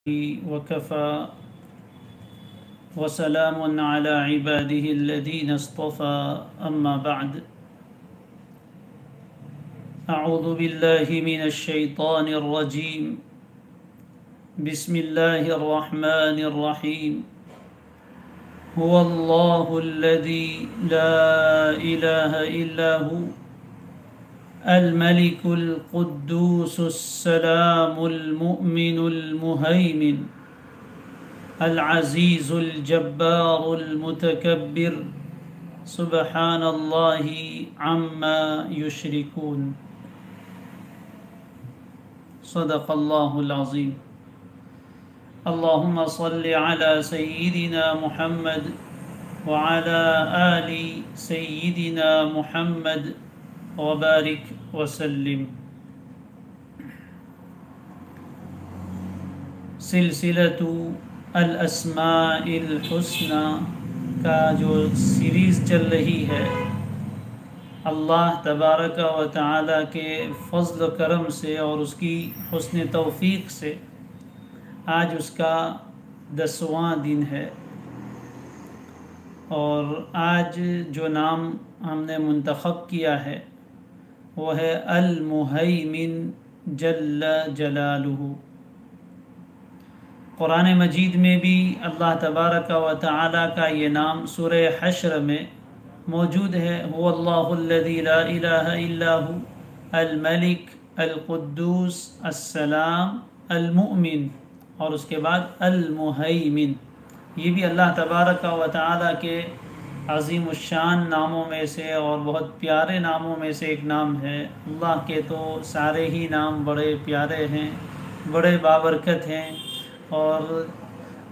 وكفى وسلام على عباده الذين اصطفى أما بعد أعوذ بالله من الشيطان الرجيم بسم الله الرحمن الرحيم هو الله الذي لا إله إلا هو الملك القدوس السلام المؤمن المهيمن العزيز الجبار المتكبر سبحان الله عما يشركون صدق الله العظيم اللهم صل على سيدنا محمد وعلى آل سيدنا محمد وبارک وسلم۔ سلسلۃ الاسماء الحسنى کا جو سیریز چل رہی ہے، اللہ تبارک و تعالی کے فضل و کرم سے اور اس کی حسن توفیق سے آج اس کا 10واں دن ہے، اور آج جو نام ہم نے منتخب کیا ہے وہ ہے المہیمن جل جلالہ۔ قرآن مجید میں بھی اللہ تبارک و تعالی کا یہ نام سورہ حشر میں موجود ہے، هو اللہ الذی لا الہ الا هو الملک القدوس السلام المؤمن، اور اس کے بعد المہیمن۔ یہ بھی اللہ تبارک و تعالی کے عظیم الشان ناموں میں سے اور بہت پیارے ناموں میں سے ایک نام ہے۔ اللہ کے تو سارے ہی نام بڑے پیارے ہیں، بڑے بابرکت ہیں اور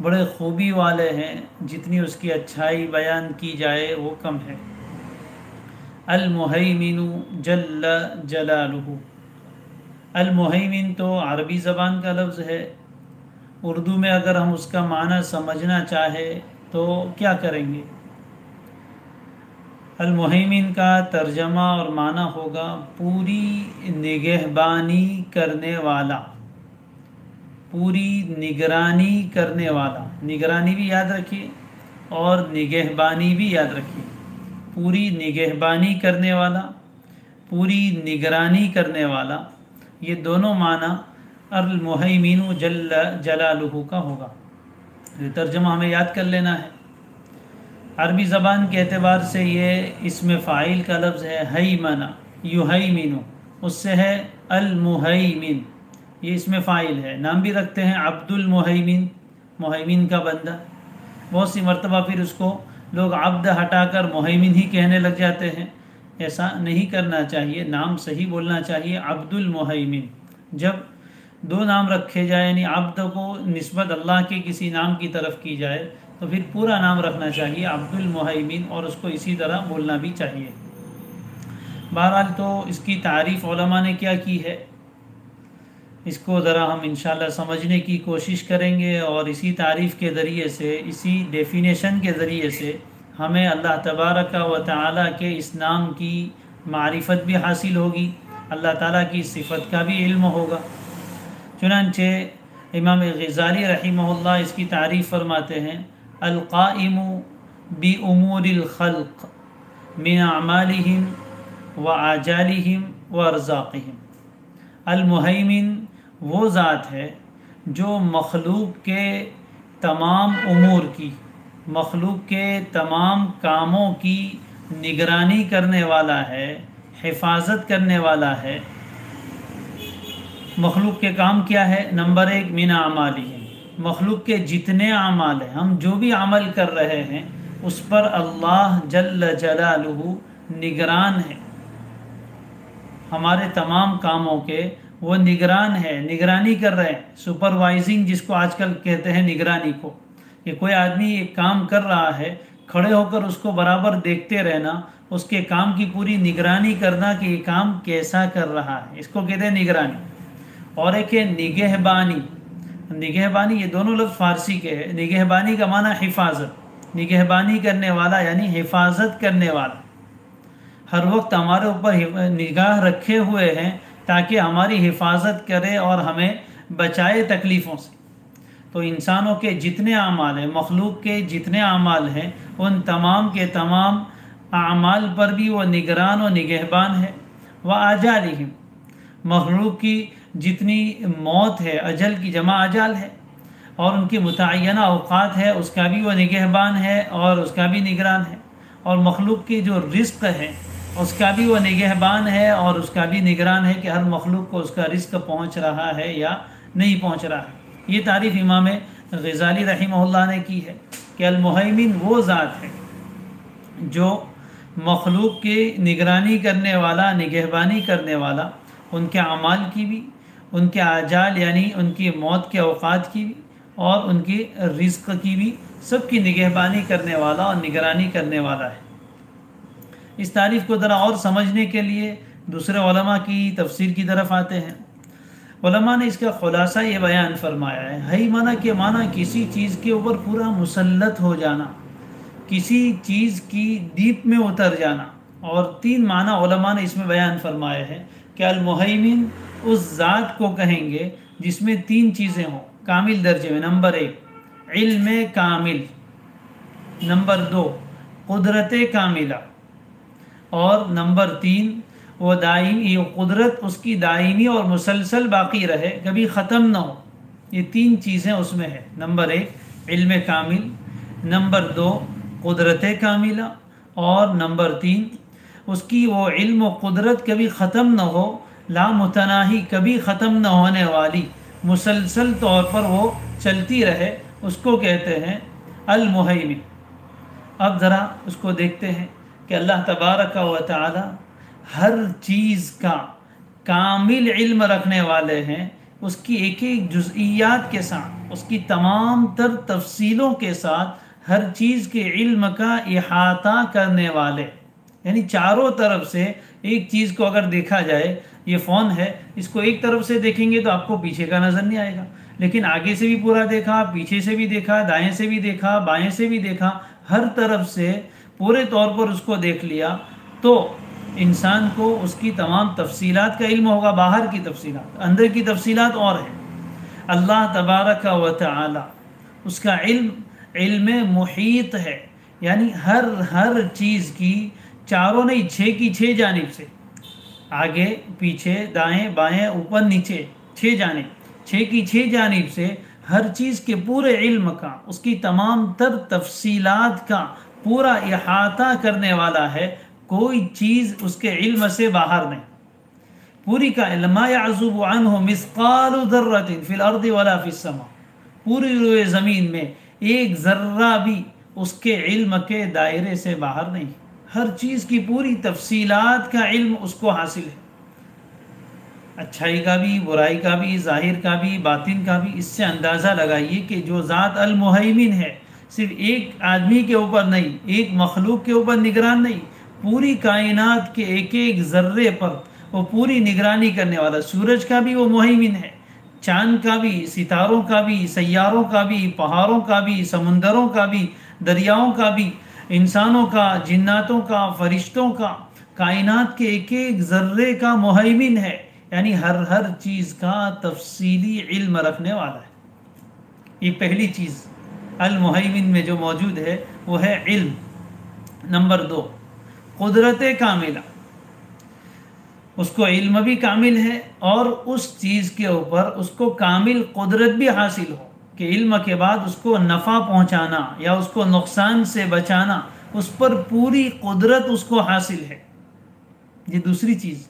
بڑے خوبی والے ہیں، جتنی اس کی اچھائی بیان کی جائے وہ کم ہے۔ المہیمن جل جلالہ۔ المہیمن تو عربی زبان کا لفظ ہے، اردو میں اگر ہم اس کا معنی سمجھنا چاہے تو کیا کریں گے؟ المہیمن کا ترجمہ اور معنی ہوگا پوری نگہبانی کرنے والا، پوری نگرانی کرنے والا۔ نگرانی بھی یاد رکھیے اور نگہبانی بھی یاد رکھیے۔ پوری نگہبانی کرنے والا، پوری نگرانی کرنے والا، یہ دونوں معنی المہیمن جل جلالہ کا ہوگا۔ یہ ترجمہ ہمیں یاد کر لینا ہے۔ عربی زبان کے اعتبار سے یہ اسم فاعل کا لفظ ہے، ہیمن یہیمن، اس سے ہے المہیمن، یہ اسم فاعل ہے۔ نام بھی رکھتے ہیں عبد المہیمن، مہیمن کا بندہ۔ بہت سی مرتبہ پھر اس کو لوگ عبد ہٹا کر مہیمن ہی کہنے لگ جاتے ہیں، ایسا نہیں کرنا چاہیے، نام صحیح بولنا چاہیے عبد المہیمن۔ جب دو نام رکھے جائیں، یعنی عبد کو نسبت اللہ کے کسی نام کی طرف کی جائے تو پھر پورا نام رکھنا چاہیے عبد المہیمن، اور اس کو اسی طرح بولنا بھی چاہیے۔ بہرحال تو اس کی تعریف علماء نے کیا کی ہے، اس کو ذرا ہم انشاءاللہ سمجھنے کی کوشش کریں گے، اور اسی تعریف کے ذریعے سے، اسی ڈیفینیشن کے ذریعے سے ہمیں اللہ تبارک و تعالی کے اس نام کی معرفت بھی حاصل ہوگی، اللہ تعالیٰ کی صفت کا بھی علم ہوگا۔ چنانچہ امام غزالی رحمہ اللہ اس کی تعریف فرماتے ہیں، القائم بامور الخلق من اعمالہم وآجالہم وارزاقہم۔ المہیمن وہ ذات ہے جو مخلوق کے تمام امور کی، مخلوق کے تمام کاموں کی نگرانی کرنے والا ہے، حفاظت کرنے والا ہے۔ مخلوق کے کام کیا ہے؟ نمبر 1 من اعمالہم، مخلوق کے جتنے اعمال ہیں، ہم جو بھی عمل کر رہے ہیں اس پر اللہ جل جلالہ نگران ہے، ہمارے تمام کاموں کے وہ نگران ہے، نگرانی کر رہے ہیں۔ سپروائزنگ جس کو آج کل کہتے ہیں نگرانی کو، کہ کوئی آدمی ایک کام کر رہا ہے، کھڑے ہو کر اس کو برابر دیکھتے رہنا، اس کے کام کی پوری نگرانی کرنا کہ یہ کام کیسا کر رہا ہے، اس کو کہتے ہیں نگرانی۔ اور ایک ہے نگہبانی۔ نگہبانی یہ دونوں لفظ فارسی کے ہیں۔ نگہبانی کا معنی حفاظت، نگہبانی کرنے والا یعنی حفاظت کرنے والا، ہر وقت ہمارے اوپر نگاہ رکھے ہوئے ہیں تاکہ ہماری حفاظت کرے اور ہمیں بچائے تکلیفوں سے۔ تو انسانوں کے جتنے اعمال ہیں، مخلوق کے جتنے اعمال ہیں، ان تمام کے تمام اعمال پر بھی وہ نگران و نگہبان ہے۔ وآجالہم، مخلوق کی جتنی موت ہے، اجل کی جمع اجال ہے، اور ان کی متعینہ اوقات ہے، اس کا بھی وہ نگہبان ہے اور اس کا بھی نگران ہے، اور مخلوق کی جو رزق ہے اس کا بھی وہ نگہبان ہے اور اس کا بھی نگران ہے کہ ہر مخلوق کو اس کا رزق پہنچ رہا ہے یا نہیں پہنچ رہا ہے۔ یہ تعریف امام غزالی رحمہ اللہ نے کی ہے کہ المہیمن وہ ذات ہے جو مخلوق کی نگرانی کرنے والا، نگہبانی کرنے والا، ان کے اعمال کی بھی، ان کے آجال یعنی ان کی موت کے اوقات کی بھی، اور ان کی رزق کی بھی، سب کی نگہبانی کرنے والا اور نگرانی کرنے والا ہے۔ اس تعریف کو ذرا اور سمجھنے کے لیے دوسرے علماء کی تفسیر کی طرف آتے ہیں۔ علماء نے اس کا خلاصہ یہ بیان فرمایا ہے، ہیمنہ کے معنی کسی چیز کے اوپر پورا مسلط ہو جانا، کسی چیز کی ڈیپ میں اتر جانا، اور 3 معنی علماء نے اس میں بیان فرمایا ہے کہ المہیمن اس ذات کو کہیں گے جس میں 3 چیزیں ہوں کامل درجے میں۔ نمبر 1 علم کامل، نمبر 2 قدرت کاملہ، اور نمبر 3 وہ دائمی قدرت اس کی دائمی اور مسلسل باقی رہے، کبھی ختم نہ ہو۔ یہ 3 چیزیں اس میں ہے۔ نمبر 1 علم کامل، نمبر 2 قدرت کاملہ، اور نمبر 3 اس کی وہ علم و قدرت کبھی ختم نہ ہو، لامتناہی، کبھی ختم نہ ہونے والی، مسلسل طور پر وہ چلتی رہے، اس کو کہتے ہیں المہیمن۔ اب ذرا اس کو دیکھتے ہیں کہ اللہ تبارک و تعالی ہر چیز کا کامل علم رکھنے والے ہیں، اس کی ایک ایک جزئیات کے ساتھ، اس کی تمام تر تفصیلوں کے ساتھ، ہر چیز کے علم کا احاطہ کرنے والے، یعنی چاروں طرف سے ایک چیز کو اگر دیکھا جائے، یہ فون ہے، اس کو ایک طرف سے دیکھیں گے تو آپ کو پیچھے کا نظر نہیں آئے گا، لیکن آگے سے بھی پورا دیکھا، پیچھے سے بھی دیکھا، دائیں سے بھی دیکھا، بائیں سے بھی دیکھا، ہر طرف سے پورے طور پر اس کو دیکھ لیا، تو انسان کو اس کی تمام تفصیلات کا علم ہوگا۔ باہر کی تفصیلات، اندر کی تفصیلات اور ہیں۔ اللہ تبارک و تعالی اس کا علم محیط ہے، یعنی ہر چیز کی چاروں نہیں، 6 کی 6 جانب سے، آگے پیچھے دائیں بائیں اوپر نیچے، 6 جانب، 6 کی 6 جانب سے ہر چیز کے پورے علم کا، اس کی تمام تر تفصیلات کا پورا احاطہ کرنے والا ہے، کوئی چیز اس کے علم سے باہر نہیں۔ پوری کا علم، ما يعزب عنه مثقال ذرۃ فی الارض ولا فی السماء، پوری روئے زمین میں ایک ذرہ بھی اس کے علم کے دائرے سے باہر نہیں۔ ہر چیز کی پوری تفصیلات کا علم اس کو حاصل ہے، اچھائی کا بھی، برائی کا بھی، ظاہر کا بھی، باطن کا بھی۔ اس سے اندازہ لگائیے کہ جو ذات المہیمن ہے، صرف ایک آدمی کے اوپر نہیں، ایک مخلوق کے اوپر نگران نہیں، پوری کائنات کے ایک ایک ذرے پر وہ پوری نگرانی کرنے والا۔ سورج کا بھی وہ مہیمن ہے، چاند کا بھی، ستاروں کا بھی، سیاروں کا بھی، پہاڑوں کا بھی، سمندروں کا بھی، دریاؤں کا بھی، انسانوں کا، جناتوں کا، فرشتوں کا، کائنات کے ایک ایک ذرے کا مہیمن ہے، یعنی ہر چیز کا تفصیلی علم رکھنے والا ہے۔ یہ پہلی چیز المہیمن میں جو موجود ہے وہ ہے علم۔ نمبر 2 قدرت کاملہ، اس کو علم بھی کامل ہے اور اس چیز کے اوپر اس کو کامل قدرت بھی حاصل ہو کہ علم کے بعد اس کو نفع پہنچانا یا اس کو نقصان سے بچانا، اس پر پوری قدرت اس کو حاصل ہے۔ یہ دوسری چیز۔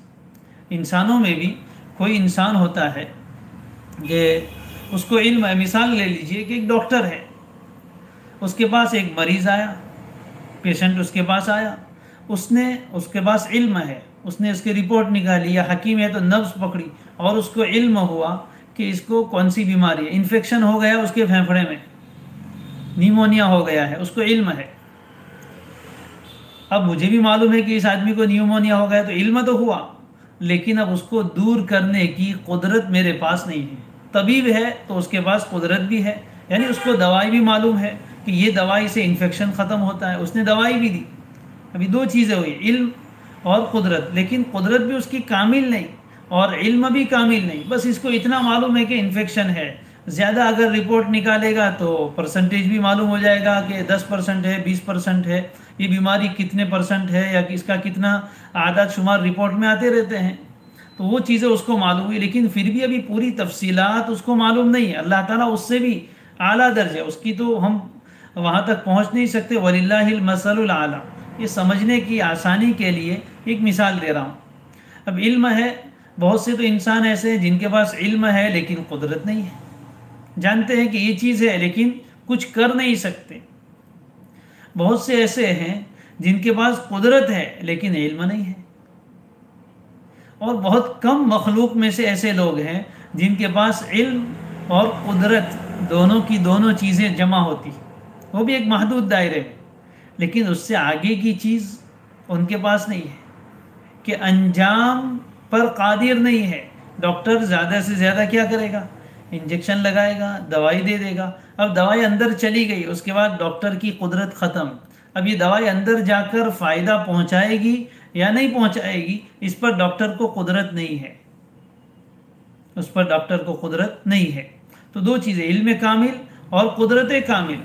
انسانوں میں بھی کوئی انسان ہوتا ہے کہ اس کو علم ہے، مثال لے لیجئے کہ ایک ڈاکٹر ہے، اس کے پاس ایک مریض آیا، پیشنٹ اس کے پاس آیا، اس کے پاس علم ہے، اس نے اس کی رپورٹ نکالی، یا حکیم ہے تو نبض پکڑی، اور اس کو علم ہوا کہ اس کو کون سی بیماری ہے، انفیکشن ہو گیا اس کے پھیپھڑے میں، نیمونیا ہو گیا ہے، اس کو علم ہے۔ اب مجھے بھی معلوم ہے کہ اس آدمی کو نیمونیا ہو گیا، تو علم تو ہوا، لیکن اب اس کو دور کرنے کی قدرت میرے پاس نہیں ہے۔ طبیب ہے تو اس کے پاس قدرت بھی ہے، یعنی اس کو دوائی بھی معلوم ہے کہ یہ دوائی سے انفیکشن ختم ہوتا ہے، اس نے دوائی بھی دی۔ ابھی 2 چیزیں ہوئی، علم اور قدرت، لیکن قدرت بھی اس کی کامل نہیں اور علم بھی کامل نہیں، بس اس کو اتنا معلوم ہے کہ انفیکشن ہے، زیادہ اگر رپورٹ نکالے گا تو پرسنٹیج بھی معلوم ہو جائے گا کہ 10% ہے، 20% ہے، یہ بیماری کتنے پرسنٹ ہے یا اس کا کتنا اعداد شمار رپورٹ میں آتے رہتے ہیں، تو وہ چیزیں اس کو معلوم ہوئی، لیکن پھر بھی ابھی پوری تفصیلات اس کو معلوم نہیں ہے۔ اللہ تعالیٰ اس سے بھی اعلیٰ درجہ، اس کی تو ہم وہاں تک پہنچ نہیں سکتے۔ وَلِلَّهِ الْمَثَلُ الْأَعْلَىٰ، یہ سمجھنے کی آسانی کے لیے ایک مثال دے رہا ہوں۔ اب علم ہے، بہت سے تو انسان ایسے ہیں جن کے پاس علم ہے لیکن قدرت نہیں ہے، جانتے ہیں کہ یہ چیز ہے لیکن کچھ کر نہیں سکتے۔ بہت سے ایسے ہیں جن کے پاس قدرت ہے لیکن علم نہیں ہے، اور بہت کم مخلوق میں سے ایسے لوگ ہیں جن کے پاس علم اور قدرت دونوں کی دونوں چیزیں جمع ہوتی، وہ بھی ایک محدود دائرے میں، لیکن اس سے آگے کی چیز ان کے پاس نہیں ہے کہ انجام پر قادر نہیں ہے۔ ڈاکٹر زیادہ سے زیادہ کیا کرے گا؟ انجیکشن لگائے گا، دوائی دے دے گا۔ اب دوائی اندر چلی گئی، اس کے بعد ڈاکٹر کی قدرت ختم۔ اب یہ دوائی اندر جا کر فائدہ پہنچائے گی یا نہیں پہنچائے گی، اس پر ڈاکٹر کو قدرت نہیں ہے، اس پر ڈاکٹر کو قدرت نہیں ہے۔ تو دو چیزیں، علم کامل اور قدرت کامل،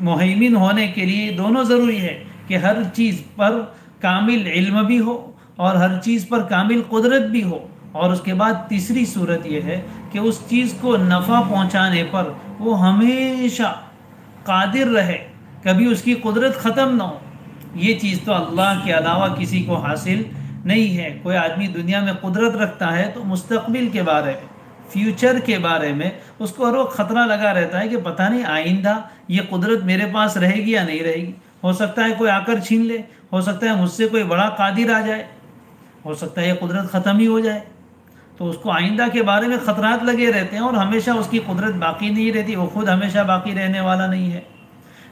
مہیمن ہونے کے لیے دونوں ضروری ہے کہ ہر چیز پر کامل علم بھی ہو اور ہر چیز پر کامل قدرت بھی ہو، اور اس کے بعد تیسری صورت یہ ہے کہ اس چیز کو نفع پہنچانے پر وہ ہمیشہ قادر رہے، کبھی اس کی قدرت ختم نہ ہو۔ یہ چیز تو اللہ کے علاوہ کسی کو حاصل نہیں ہے۔ کوئی آدمی دنیا میں قدرت رکھتا ہے تو مستقبل کے بارے میں، فیوچر کے بارے میں اس کو ہر وقت خطرہ لگا رہتا ہے کہ پتہ نہیں آئندہ یہ قدرت میرے پاس رہے گی یا نہیں رہے گی، ہو سکتا ہے کوئی آ کر چھین لے، ہو سکتا ہے مجھ سے کوئی بڑا قادر آ جائے، ہو سکتا ہے یہ قدرت ختم ہی ہو جائے۔ تو اس کو آئندہ کے بارے میں خطرات لگے رہتے ہیں، اور ہمیشہ اس کی قدرت باقی نہیں رہتی، وہ خود ہمیشہ باقی رہنے والا نہیں ہے۔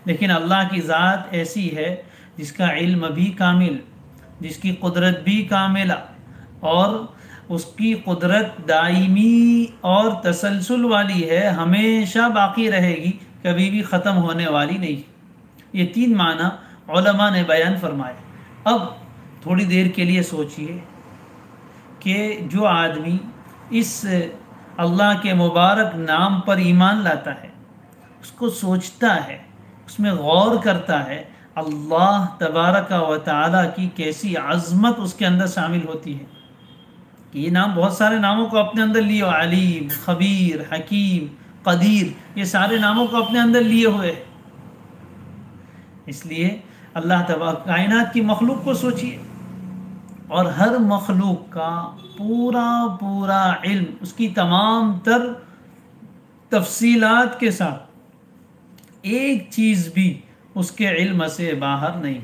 لیکن اللہ کی ذات ایسی ہے جس کا علم بھی کامل، جس کی قدرت بھی کاملہ، اور اس کی قدرت دائمی اور تسلسل والی ہے، ہمیشہ باقی رہے گی، کبھی بھی ختم ہونے والی نہیں۔ یہ تین معنی علماء نے بیان فرمائے۔ اب تھوڑی دیر کے لیے سوچئے کہ جو آدمی اس اللہ کے مبارک نام پر ایمان لاتا ہے، اس کو سوچتا ہے، اس میں غور کرتا ہے، اللہ تبارک و تعالیٰ کی کیسی عظمت اس کے اندر شامل ہوتی ہے کہ یہ نام بہت سارے ناموں کو اپنے اندر لیے، علیم، خبیر، حکیم، قدیر، یہ سارے ناموں کو اپنے اندر لیے ہوئے۔ اس لیے اللہ تبارک کائنات کی مخلوق کو سوچیے، اور ہر مخلوق کا پورا علم، اس کی تمام تر تفصیلات کے ساتھ ایک چیز بھی اس کے علم سے باہر نہیں۔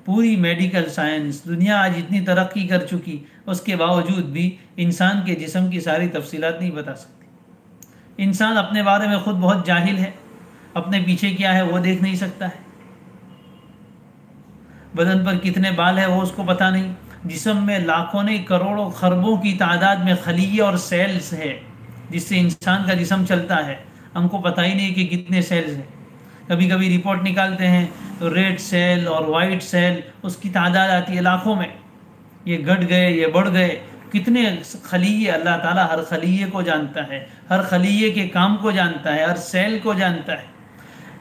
پوری میڈیکل سائنس، دنیا آج اتنی ترقی کر چکی، اس کے باوجود بھی انسان کے جسم کی ساری تفصیلات نہیں بتا سکتی۔ انسان اپنے بارے میں خود بہت جاہل ہے، اپنے پیچھے کیا ہے وہ دیکھ نہیں سکتا ہے، بدن پر کتنے بال ہے وہ اس کو پتہ نہیں، جسم میں لاکھوں نہیں کروڑوں خربوں کی تعداد میں خلیے اور سیلز ہے جس سے انسان کا جسم چلتا ہے، ہم کو پتہ ہی نہیں کہ کتنے سیلز ہیں۔ کبھی کبھی رپورٹ نکالتے ہیں تو ریڈ سیل اور وائٹ سیل، اس کی تعداد آتی ہے لاکھوں میں، یہ گھٹ گئے، یہ بڑھ گئے، کتنے خلیے، اللہ تعالیٰ ہر خلیے کو جانتا ہے، ہر خلیے کے کام کو جانتا ہے، ہر سیل کو جانتا ہے،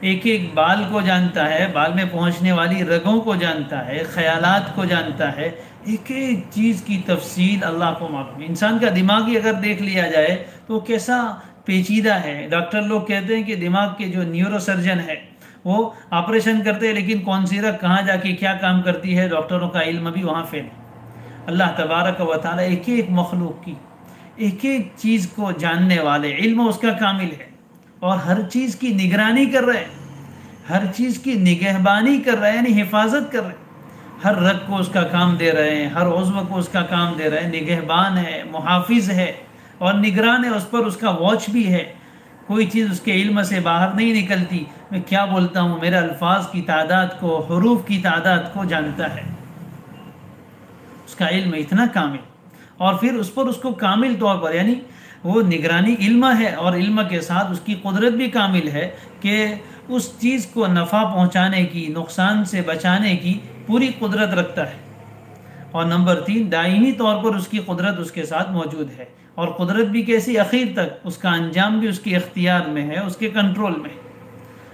ایک ایک بال کو جانتا ہے، بال میں پہنچنے والی رگوں کو جانتا ہے، خیالات کو جانتا ہے، ایک ایک چیز کی تفصیل اللہ کو معلوم ہے۔ انسان کا دماغ ہی اگر دیکھ لیا جائے تو کیسا پیچیدہ ہے۔ ڈاکٹر لوگ کہتے ہیں کہ دماغ کے جو نیورو سرجن ہے وہ آپریشن کرتے ہیں، لیکن کون سی رگ کہاں جا کے کیا کام کرتی ہے، ڈاکٹروں کا علم بھی وہاں فیل ہے۔ اللہ تبارک و تعالیٰ ایک ایک مخلوق کی ایک ایک چیز کو جاننے والے، علم اس کا کامل ہے، اور ہر چیز کی نگرانی کر رہے ہیں، ہر چیز کی نگہبانی کر رہے ہیں، یعنی حفاظت کر رہے ہیں، ہر رگ کو اس کا کام دے رہے ہیں، ہر عضو کو اس کا کام دے رہے ہیں، نگہبان ہے، محافظ ہے اور نگران ہے، اس پر اس کا واچ بھی ہے، کوئی چیز اس کے علم سے باہر نہیں نکلتی۔ میں کیا بولتا ہوں، میرے الفاظ کی تعداد کو، حروف کی تعداد کو جانتا ہے، اس کا علم اتنا کامل، اور پھر اس پر اس کو کامل طور پر، یعنی وہ نگرانی علم ہے، اور علم کے ساتھ اس کی قدرت بھی کامل ہے کہ اس چیز کو نفع پہنچانے کی، نقصان سے بچانے کی پوری قدرت رکھتا ہے۔ اور نمبر 3 دائمی طور پر اس کی قدرت اس کے ساتھ موجود ہے، اور قدرت بھی کیسی، اخیر تک اس کا انجام بھی اس کے اختیار میں ہے، اس کے کنٹرول میں ہے۔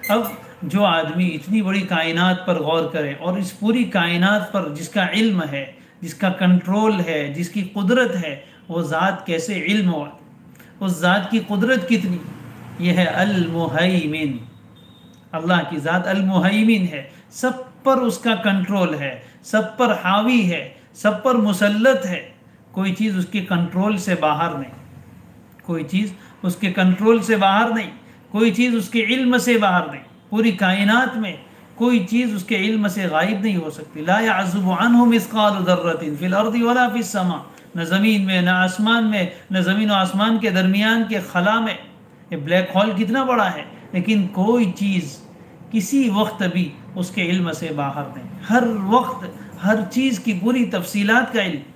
اب جو آدمی اتنی بڑی کائنات پر غور کرے اور اس پوری کائنات پر جس کا علم ہے، جس کا کنٹرول ہے، جس کی قدرت ہے، وہ ذات کیسے علم ہوا، اس ذات کی قدرت کتنی، یہ ہے المہیمن۔ اللہ کی ذات المہیمن ہے، سب پر اس کا کنٹرول ہے، سب پر حاوی ہے، سب پر مسلط ہے، کوئی چیز اس کے کنٹرول سے باہر نہیں، کوئی چیز اس کے کنٹرول سے باہر نہیں، کوئی چیز اس کے علم سے باہر نہیں، پوری کائنات میں کوئی چیز اس کے علم سے غائب نہیں ہو سکتی۔ لا يعزب عنہ مثقال ذرۃ فی الارض ولا فی السماء، نہ زمین میں، نہ آسمان میں، نہ زمین و آسمان کے درمیان کے خلا میں۔ یہ بلیک ہول کتنا بڑا ہے، لیکن کوئی چیز کسی وقت بھی اس کے علم سے باہر نہیں، ہر وقت ہر چیز کی پوری تفصیلات کا علم۔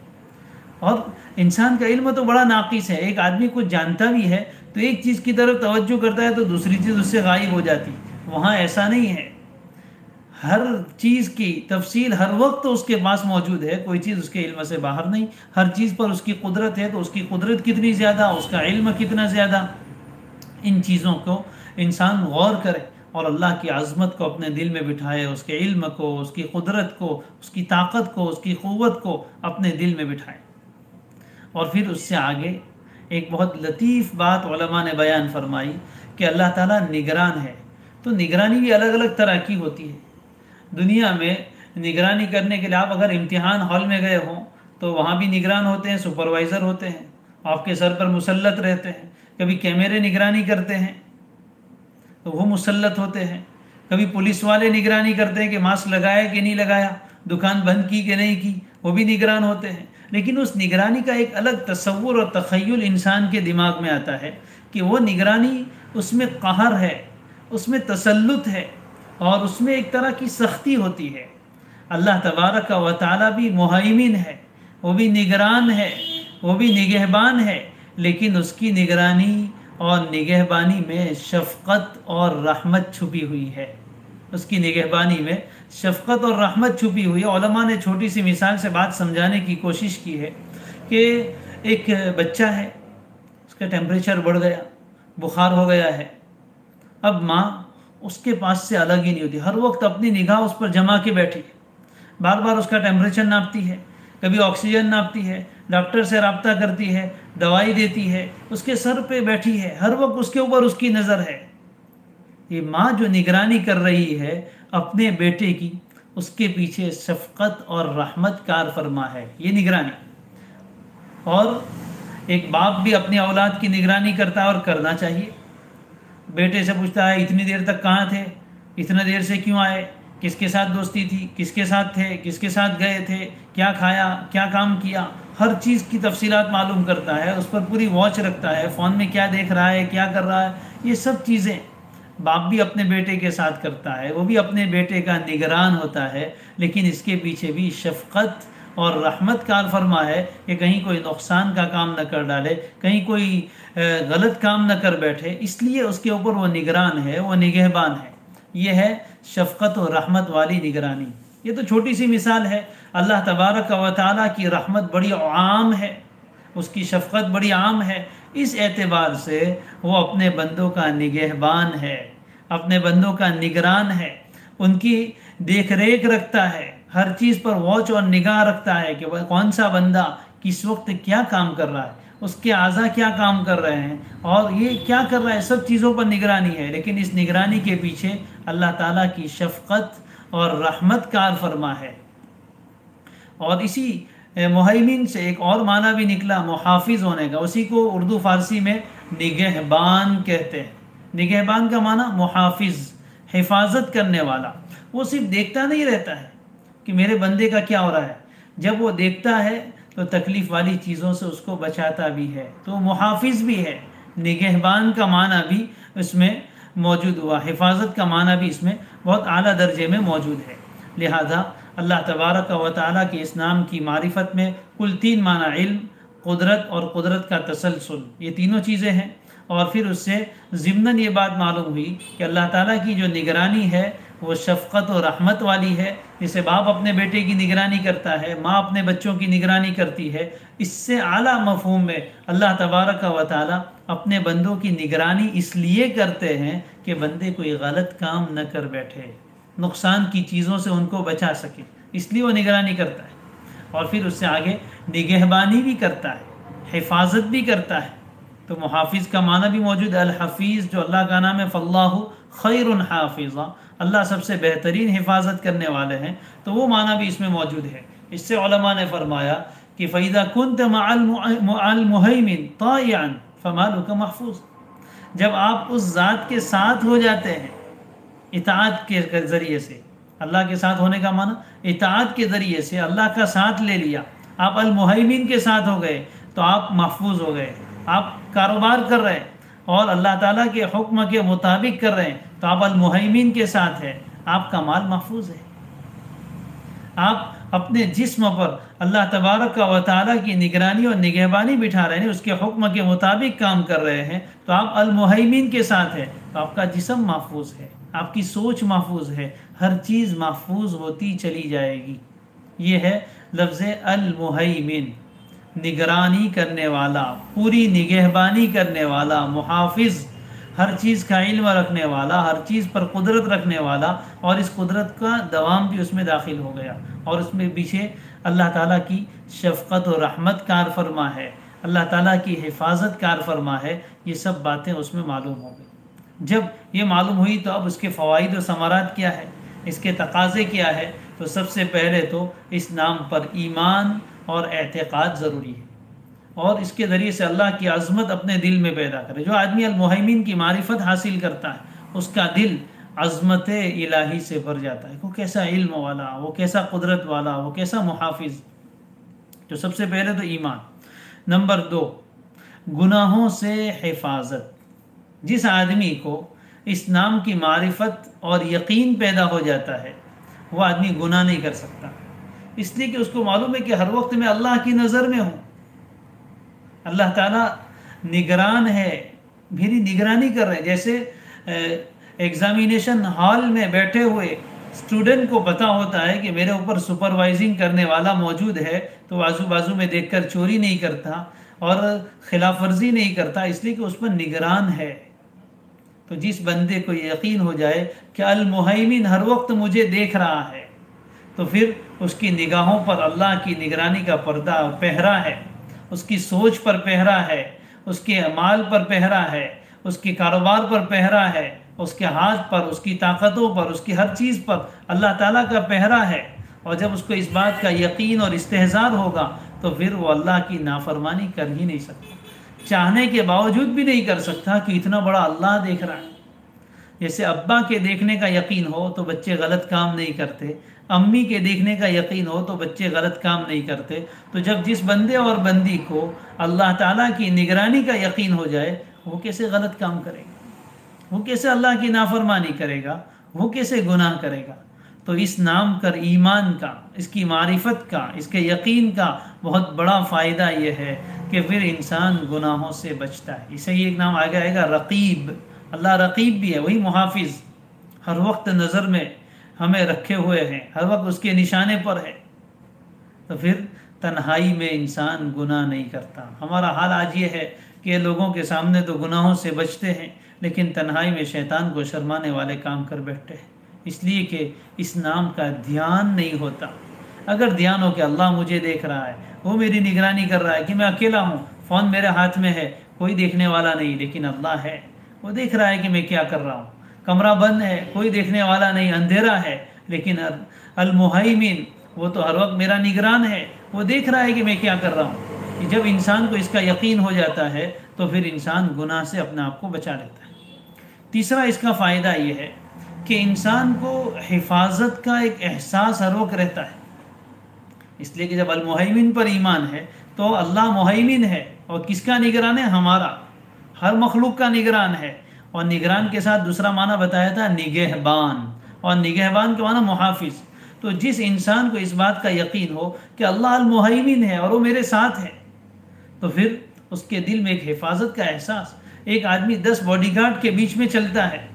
اور انسان کا علم تو بڑا ناقص ہے، ایک آدمی کچھ جانتا بھی ہے تو ایک چیز کی طرف توجہ کرتا ہے تو دوسری چیز اس سے غائب ہو جاتی، وہاں ایسا نہیں ہے، ہر چیز کی تفصیل ہر وقت اس کے پاس موجود ہے، کوئی چیز اس کے علم سے باہر نہیں، ہر چیز پر اس کی قدرت ہے، تو اس کی قدرت کتنی زیادہ، اس کا علم کتنا زیادہ۔ ان چیزوں کو انسان غور کرے اور اللہ کی عظمت کو اپنے دل میں بٹھائے، اس کے علم کو، اس کی قدرت کو، اس کی طاقت کو، اس کی قوت کو اپنے دل میں بٹھائے۔ اور پھر اس سے آگے ایک بہت لطیف بات علماء نے بیان فرمائی کہ اللہ تعالیٰ نگران ہے، تو نگرانی بھی الگ الگ طرح کی ہوتی ہے۔ دنیا میں نگرانی کرنے کے لیے آپ اگر امتحان ہال میں گئے ہوں تو وہاں بھی نگران ہوتے ہیں، سپروائزر ہوتے ہیں، آپ کے سر پر مسلط رہتے ہیں، کبھی کیمرے نگرانی کرتے ہیں تو وہ مسلط ہوتے ہیں، کبھی پولیس والے نگرانی کرتے ہیں کہ ماسک لگایا کہ نہیں لگایا، دکان بند کی کہ نہیں کی، وہ بھی نگران ہوتے ہیں۔ لیکن اس نگرانی کا ایک الگ تصور اور تخیل انسان کے دماغ میں آتا ہے کہ وہ نگرانی، اس میں قہر ہے، اس میں تسلط ہے، اور اس میں ایک طرح کی سختی ہوتی ہے۔ اللہ تبارک و تعالیٰ بھی مہیمن ہے، وہ بھی نگران ہے، وہ بھی نگہبان ہے، لیکن اس کی نگرانی اور نگہبانی میں شفقت اور رحمت چھپی ہوئی ہے، اس کی نگہبانی میں شفقت اور رحمت چھپی ہوئی ہے۔ علماء نے چھوٹی سی مثال سے بات سمجھانے کی کوشش کی ہے کہ ایک بچہ ہے، اس کا ٹیمپریچر بڑھ گیا، بخار ہو گیا ہے، اب ماں اس کے پاس سے الگ ہی نہیں ہوتی، ہر وقت اپنی نگاہ اس پر جما کے بیٹھی، بار بار اس کا ٹیمپریچر ناپتی ہے، کبھی آکسیجن ناپتی ہے، ڈاکٹر سے رابطہ کرتی ہے، دوائی دیتی ہے، اس کے سر پہ بیٹھی ہے، ہر وقت اس کے اوپر اس کی نظر ہے۔ یہ ماں جو نگرانی کر رہی ہے اپنے بیٹے کی، اس کے پیچھے شفقت اور رحمت کار فرما ہے، یہ نگرانی۔ اور ایک باپ بھی اپنی اولاد کی نگرانی کرتا ہے، اور کرنا چاہیے۔ بیٹے سے پوچھتا ہے اتنی دیر تک کہاں تھے، اتنا دیر سے کیوں آئے، کس کے ساتھ دوستی تھی، کس کے ساتھ تھے، کس کے ساتھ گئے تھے، کیا کھایا، کیا کام کیا، ہر چیز کی تفصیلات معلوم کرتا ہے، اس پر پوری واچ رکھتا ہے، فون میں کیا دیکھ رہا ہے، کیا کر رہا ہے۔ یہ سب چیزیں باپ بھی اپنے بیٹے کے ساتھ کرتا ہے، وہ بھی اپنے بیٹے کا نگران ہوتا ہے، لیکن اس کے پیچھے بھی شفقت اور رحمت کار فرما ہے کہ کہیں کوئی نقصان کا کام نہ کر ڈالے، کہیں کوئی غلط کام نہ کر بیٹھے، اس لیے اس کے اوپر وہ نگران ہے، وہ نگہبان ہے۔ یہ ہے شفقت و رحمت والی نگرانی۔ یہ تو چھوٹی سی مثال ہے، اللہ تبارک و تعالیٰ کی رحمت بڑی عام ہے، اس کی شفقت بڑی عام ہے، اس اعتبار سے وہ اپنے بندوں کا نگہبان ہے، اپنے بندوں کا نگران ہے، ان کی دیکھ ریکھ رکھتا ہے، ہر چیز پر واچ اور نگاہ رکھتا ہے کہ وہ کون سا بندہ کس وقت کیا کام کر رہا ہے، اس کے اعضاء کیا کام کر رہے ہیں، اور یہ کیا کر رہا ہے، سب چیزوں پر نگرانی ہے۔ لیکن اس نگرانی کے پیچھے اللہ تعالیٰ کی شفقت اور رحمت کار فرما ہے۔ اور اسی مہیمن سے ایک اور معنی بھی نکلا محافظ ہونے کا، اسی کو اردو فارسی میں نگہبان کہتے ہیں۔ نگہبان کا معنی محافظ، حفاظت کرنے والا۔ وہ صرف دیکھتا نہیں رہتا ہے کہ میرے بندے کا کیا ہو رہا ہے، جب وہ دیکھتا ہے تو تکلیف والی چیزوں سے اس کو بچاتا بھی ہے، تو محافظ بھی ہے۔ نگہبان کا معنی بھی اس میں موجود ہوا، حفاظت کا معنی بھی اس میں بہت اعلیٰ درجے میں موجود ہے۔ لہذا اللہ تبارک و تعالیٰ کے اس نام کی معرفت میں کل 3 معنی، علم، قدرت اور قدرت کا تسلسل، یہ تینوں چیزیں ہیں۔ اور پھر اس سے ضمناً یہ بات معلوم ہوئی کہ اللہ تعالیٰ کی جو نگرانی ہے وہ شفقت و رحمت والی ہے، جسے باپ اپنے بیٹے کی نگرانی کرتا ہے، ماں اپنے بچوں کی نگرانی کرتی ہے۔ اس سے اعلیٰ مفہوم میں اللہ تبارک و تعالی اپنے بندوں کی نگرانی اس لیے کرتے ہیں کہ بندے کوئی غلط کام نہ کر بیٹھے، نقصان کی چیزوں سے ان کو بچا سکے، اس لیے وہ نگرانی کرتا ہے۔ اور پھر اس سے آگے نگہبانی بھی کرتا ہے، حفاظت بھی کرتا ہے۔ تو محافظ کا معنی بھی موجود ہے، الحفیظ جو اللہ کا نام ہے، فاللہ خیر حافظا، اللہ سب سے بہترین حفاظت کرنے والے ہیں، تو وہ معنی بھی اس میں موجود ہے۔ اس سے علماء نے فرمایا کہ فَإِذَا كُنْتَ مَعَ الْمُهَيْمِنِ طَائِعًا فَمَالُكَ محفوظ، جب آپ اس ذات کے ساتھ ہو جاتے ہیں اطاعت کے ذریعے سے، اللہ کے ساتھ ہونے کا معنی اطاعت کے ذریعے سے اللہ کا ساتھ لے لیا، آپ المہیمن کے ساتھ ہو گئے تو آپ محفوظ ہو گئے۔ آپ کاروبار کر رہے ہیں اور اللہ تعالیٰ کے حکم کے مطابق کر رہے ہیں تو آپ المہیمن کے ساتھ ہیں، آپ کا مال محفوظ ہے۔ آپ اپنے جسم پر اللہ تبارک و تعالیٰ کی نگرانی اور نگہبانی بٹھا رہے ہیں، اس کے حکم کے مطابق کام کر رہے ہیں تو آپ المہیمن کے ساتھ ہیں، تو آپ کا جسم محفوظ ہے، آپ کی سوچ محفوظ ہے، ہر چیز محفوظ ہوتی چلی جائے گی۔ یہ ہے لفظ المہیمن، نگرانی کرنے والا، پوری نگہبانی کرنے والا، محافظ، ہر چیز کا علم رکھنے والا، ہر چیز پر قدرت رکھنے والا، اور اس قدرت کا دوام بھی اس میں داخل ہو گیا، اور اس میں پیچھے اللہ تعالیٰ کی شفقت و رحمت کار فرما ہے، اللہ تعالیٰ کی حفاظت کار فرما ہے۔ یہ سب باتیں اس میں معلوم ہو گئی۔ جب یہ معلوم ہوئی تو اب اس کے فوائد و ثمرات کیا ہے، اس کے تقاضے کیا ہے؟ تو سب سے پہلے تو اس نام پر ایمان اور اعتقاد ضروری ہے، اور اس کے ذریعے سے اللہ کی عظمت اپنے دل میں پیدا کرے۔ جو آدمی المہیمن کی معرفت حاصل کرتا ہے اس کا دل عظمت الہی سے بھر جاتا ہے، وہ کیسا علم والا، وہ کیسا قدرت والا، وہ کیسا محافظ۔ تو سب سے پہلے تو ایمان۔ نمبر 2، گناہوں سے حفاظت۔ جس آدمی کو اس نام کی معرفت اور یقین پیدا ہو جاتا ہے وہ آدمی گناہ نہیں کر سکتا، اس لیے کہ اس کو معلوم ہے کہ ہر وقت میں اللہ کی نظر میں ہوں، اللہ تعالیٰ نگران ہے، میری نگرانی کر رہے ہیں۔ جیسے ایگزامینیشن ہال میں بیٹھے ہوئے اسٹوڈنٹ کو پتہ ہوتا ہے کہ میرے اوپر سپروائزنگ کرنے والا موجود ہے، تو آزو بازو میں دیکھ کر چوری نہیں کرتا اور خلاف ورزی نہیں کرتا، اس لیے کہ اس پر نگران ہے۔ تو جس بندے کو یقین ہو جائے کہ المہیمن ہر وقت مجھے دیکھ رہا ہے، تو پھر اس کی نگاہوں پر اللہ کی نگرانی کا پردہ پہرا ہے، اس کی سوچ پر پہرا ہے، اس کے اعمال پر پہرا ہے، اس کے کاروبار پر پہرا ہے، اس کے ہاتھ پر، اس کی طاقتوں پر، اس کی ہر چیز پر اللہ تعالیٰ کا پہرا ہے۔ اور جب اس کو اس بات کا یقین اور استحضار ہوگا تو پھر وہ اللہ کی نافرمانی کر ہی نہیں سکتا، چاہنے کے باوجود بھی نہیں کر سکتا کہ اتنا بڑا اللہ دیکھ رہا ہے۔ جیسے ابا کے دیکھنے کا یقین ہو تو بچے غلط کام نہیں کرتے، امی کے دیکھنے کا یقین ہو تو بچے غلط کام نہیں کرتے۔ تو جب جس بندے اور بندی کو اللہ تعالیٰ کی نگرانی کا یقین ہو جائے، وہ کیسے غلط کام کرے گا، وہ کیسے اللہ کی نافرمانی کرے گا، وہ کیسے گناہ کرے گا۔ تو اس نام کر ایمان کا، اس کی معرفت کا، اس کے یقین کا بہت بڑا فائدہ یہ ہے کہ پھر انسان گناہوں سے بچتا ہے۔ اسے یہ ایک نام آگے آئے گا رقیب، اللہ رقیب بھی ہے، وہی محافظ، ہر وقت نظر میں ہمیں رکھے ہوئے ہیں، ہر وقت اس کے نشانے پر ہے۔ تو پھر تنہائی میں انسان گناہ نہیں کرتا۔ ہمارا حال آج یہ ہے کہ لوگوں کے سامنے تو گناہوں سے بچتے ہیں، لیکن تنہائی میں شیطان کو شرمانے والے کام کر بیٹھتے ہیں، اس لیے کہ اس نام کا دھیان نہیں ہوتا۔ اگر دھیان ہو کہ اللہ مجھے دیکھ رہا ہے، وہ میری نگرانی کر رہا ہے، کہ میں اکیلا ہوں، فون میرے ہاتھ میں ہے، کوئی دیکھنے والا نہیں، لیکن اللہ ہے، وہ دیکھ رہا ہے کہ میں کیا کر رہا ہوں۔ کمرہ بند ہے، کوئی دیکھنے والا نہیں، اندھیرا ہے، لیکن المہیمن وہ تو ہر وقت میرا نگران ہے، وہ دیکھ رہا ہے کہ میں کیا کر رہا ہوں۔ جب انسان کو اس کا یقین ہو جاتا ہے تو پھر انسان گناہ سے اپنے آپ کو بچا لیتا ہے۔ تیسرا اس کا فائدہ یہ ہے کہ انسان کو حفاظت کا ایک احساس ہر وقت رہتا ہے، اس لیے کہ جب المہیمن پر ایمان ہے تو اللہ مہیمن ہے، اور کس کا نگران ہے؟ ہمارا، ہر مخلوق کا نگران ہے۔ اور نگران کے ساتھ دوسرا معنی بتایا تھا نگہبان، اور نگہبان کے معنی محافظ۔ تو جس انسان کو اس بات کا یقین ہو کہ اللہ المہیمن ہے اور وہ میرے ساتھ ہے، تو پھر اس کے دل میں ایک حفاظت کا احساس۔ ایک آدمی 10 باڈی گارڈ کے بیچ میں چلتا ہے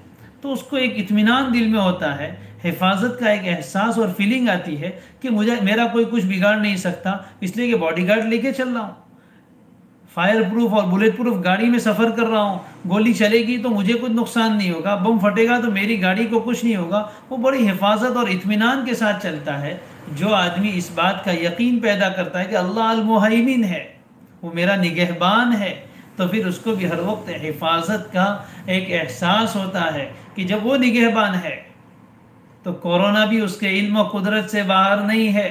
تو اس کو ایک اطمینان دل میں ہوتا ہے، حفاظت کا ایک احساس اور فیلنگ آتی ہے کہ میرا کوئی کچھ بگاڑ نہیں سکتا، اس لیے کہ باڈی گارڈ لے کے چل رہا ہوں، فائر پروف اور بلیٹ پروف گاڑی میں سفر کر رہا ہوں، گولی چلے گی تو مجھے کچھ نقصان نہیں ہوگا، بم پھٹے گا تو میری گاڑی کو کچھ نہیں ہوگا. وہ بڑی حفاظت اور اطمینان کے ساتھ چلتا ہے. جو آدمی اس بات کا یقین پیدا کرتا ہے کہ اللہ المہیمن ہے، وہ میرا نگہبان ہے، تو پھر اس کو بھی ہر وقت حفاظت کا ایک احساس ہوتا ہے کہ جب وہ نگہبان ہے تو کورونا بھی اس کے علم و قدرت سے باہر نہیں ہے،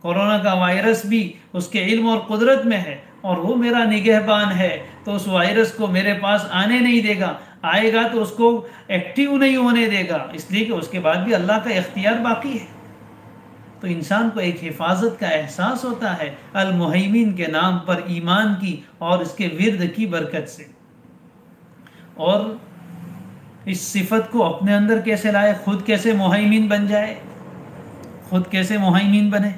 کورونا کا وائرس بھی اس کے علم اور قدرت میں ہے، اور وہ میرا نگہبان ہے تو اس وائرس کو میرے پاس آنے نہیں دے گا، آئے گا تو اس کو ایکٹیو نہیں ہونے دے گا، اس لیے کہ اس کے بعد بھی اللہ کا اختیار باقی ہے. تو انسان کو ایک حفاظت کا احساس ہوتا ہے المہیمن کے نام پر ایمان کی اور اس کے ورد کی برکت سے. اور اس صفت کو اپنے اندر کیسے لائے، خود کیسے مہیمن بن جائے، خود کیسے مہیمن بنے؟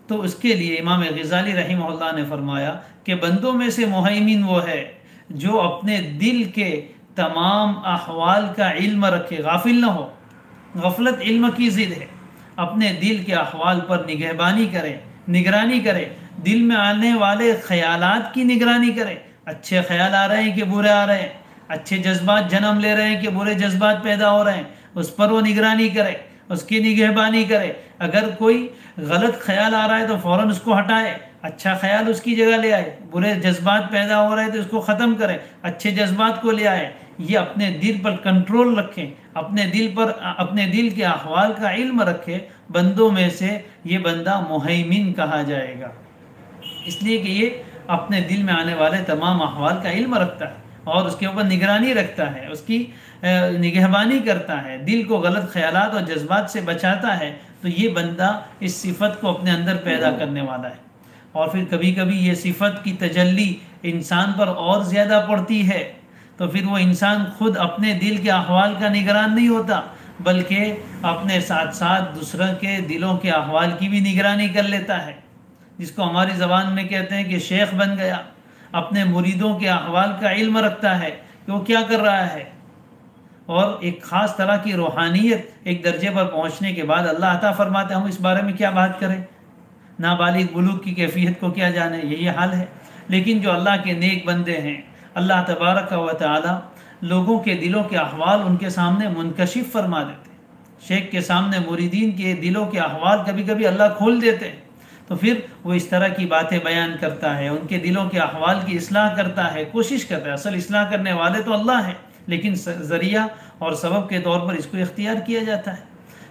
تو اس کے لیے امام غزالی رحمہ اللہ نے فرمایا کہ بندوں میں سے مہیمن وہ ہے جو اپنے دل کے تمام احوال کا علم رکھے، غافل نہ ہو. غفلت علم کی ضد ہے. اپنے دل کے احوال پر نگرانی کرے، دل میں آنے والے خیالات کی نگرانی کرے. اچھے خیال آ رہے ہیں کہ برے آ رہے ہیں، اچھے جذبات جنم لے رہے ہیں کہ برے جذبات پیدا ہو رہے ہیں، اس پر وہ نگرانی کرے، اس کی نگہبانی کرے. اگر کوئی غلط خیال آ رہا ہے تو فوراً اس کو ہٹائے، اچھا خیال اس کی جگہ لے آئے. برے جذبات پیدا ہو رہے ہیں تو اس کو ختم کرے، اچھے جذبات کو لے آئے. یہ اپنے دل پر کنٹرول رکھیں، اپنے دل کے احوال کا علم رکھے. بندوں میں سے یہ بندہ مہیمن کہا جائے گا، اس لیے کہ یہ اپنے دل میں آنے والے تمام احوال کا علم رکھتا ہے اور اس کے اوپر نگرانی رکھتا ہے، اس کی نگہبانی کرتا ہے، دل کو غلط خیالات اور جذبات سے بچاتا ہے. تو یہ بندہ اس صفت کو اپنے اندر پیدا کرنے والا ہے. اور پھر کبھی کبھی یہ صفت کی تجلی انسان پر اور زیادہ پڑتی ہے تو پھر وہ انسان خود اپنے دل کے احوال کا نگران نہیں ہوتا، بلکہ اپنے ساتھ ساتھ دوسروں کے دلوں کے احوال کی بھی نگرانی کر لیتا ہے، جس کو ہماری زبان میں کہتے ہیں کہ شیخ بن گیا. اپنے مریدوں کے احوال کا علم رکھتا ہے کہ وہ کیا کر رہا ہے، اور ایک خاص طرح کی روحانیت ایک درجے پر پہنچنے کے بعد اللہ عطا فرماتے ہیں. ہم اس بارے میں کیا بات کریں، نابالغ بلوغ کی کیفیت کو کیا جانے، یہی حال ہے. لیکن جو اللہ کے نیک بندے ہیں، اللہ تبارک و تعالی لوگوں کے دلوں کے احوال ان کے سامنے منکشف فرما دیتے ہیں. شیخ کے سامنے مریدین کے دلوں کے احوال کبھی کبھی اللہ کھول دیتے ہیں، تو پھر وہ اس طرح کی باتیں بیان کرتا ہے، ان کے دلوں کے احوال کی اصلاح کرتا ہے، کوشش کرتا ہے. اصل اصلاح کرنے والے تو اللہ ہیں، لیکن ذریعہ اور سبب کے طور پر اس کو اختیار کیا جاتا ہے.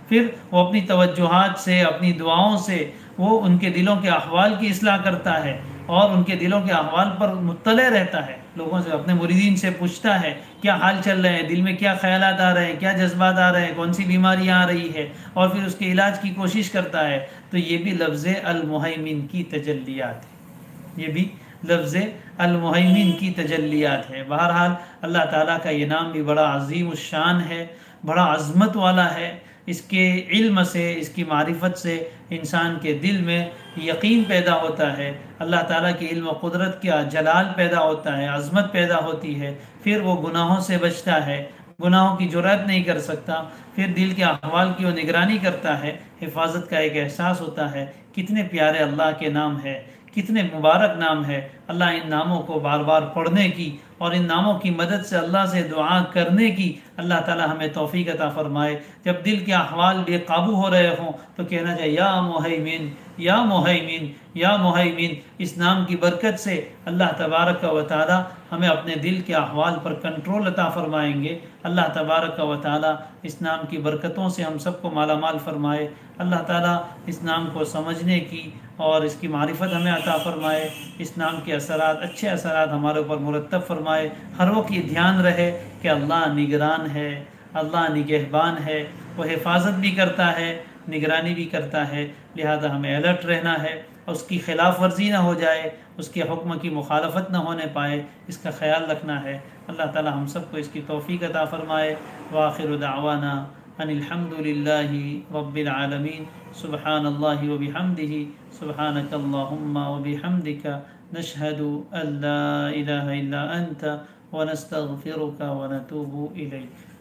پھر وہ اپنی توجہات سے، اپنی دعاؤں سے وہ ان کے دلوں کے احوال کی اصلاح کرتا ہے اور ان کے دلوں کے احوال پر مطلع رہتا ہے. لوگوں سے، اپنے مریدین سے پوچھتا ہے کیا حال چل رہے ہیں، دل میں کیا خیالات آ رہے ہیں، کیا جذبات آ رہے ہیں، کون سی بیماریاں آ رہی ہے، اور پھر اس کے علاج کی کوشش کرتا ہے. تو یہ بھی لفظ المہیمن کی تجلیات ہے، یہ بھی لفظ المہیمن کی تجلیات ہے. بہرحال اللہ تعالیٰ کا یہ نام بھی بڑا عظیم الشان ہے، بڑا عظمت والا ہے. اس کے علم سے، اس کی معرفت سے انسان کے دل میں یقین پیدا ہوتا ہے، اللہ تعالیٰ کے علم و قدرت کا جلال پیدا ہوتا ہے، عظمت پیدا ہوتی ہے. پھر وہ گناہوں سے بچتا ہے، گناہوں کی جرأت نہیں کر سکتا. پھر دل کے احوال کی وہ نگرانی کرتا ہے، حفاظت کا ایک احساس ہوتا ہے. کتنے پیارے اللہ کے نام ہے، کتنے مبارک نام ہے. اللہ ان ناموں کو بار بار پڑھنے کی اور ان ناموں کی مدد سے اللہ سے دعا کرنے کی اللہ تعالی ہمیں توفیق عطا فرمائے. جب دل کے احوال بے قابو ہو رہے ہوں تو کہنا چاہیے یا مہیمن یا مہیمن یا مہیمن. اس نام کی برکت سے اللہ تبارک و تعالی ہمیں اپنے دل کے احوال پر کنٹرول عطا فرمائیں گے. اللہ تبارک و تعالی اس نام کی برکتوں سے ہم سب کو مالا مال فرمائے. اللہ تعالی اس نام کو سمجھنے کی اور اس کی معرفت ہمیں عطا فرمائے. اس نام کے اثرات، اچھے اثرات ہمارے اوپر مرتب فرمائے. ہر وقت یہ دھیان رہے کہ اللہ نگران ہے، اللہ نگہبان ہے، وہ حفاظت بھی کرتا ہے، نگرانی بھی کرتا ہے. لہذا ہمیں الرٹ رہنا ہے، اس کی خلاف ورزی نہ ہو جائے، اس کے حکم کی مخالفت نہ ہونے پائے، اس کا خیال رکھنا ہے. اللہ تعالی ہم سب کو اس کی توفیق عطا فرمائے. وآخر دعوانا ان الحمد للہ رب العالمین. سبحان اللہ وبحمدہ، سبحانک اللہم وبحمدک، نشہد ان لا الہ الا انت ونستغفرک ونتوب الیک.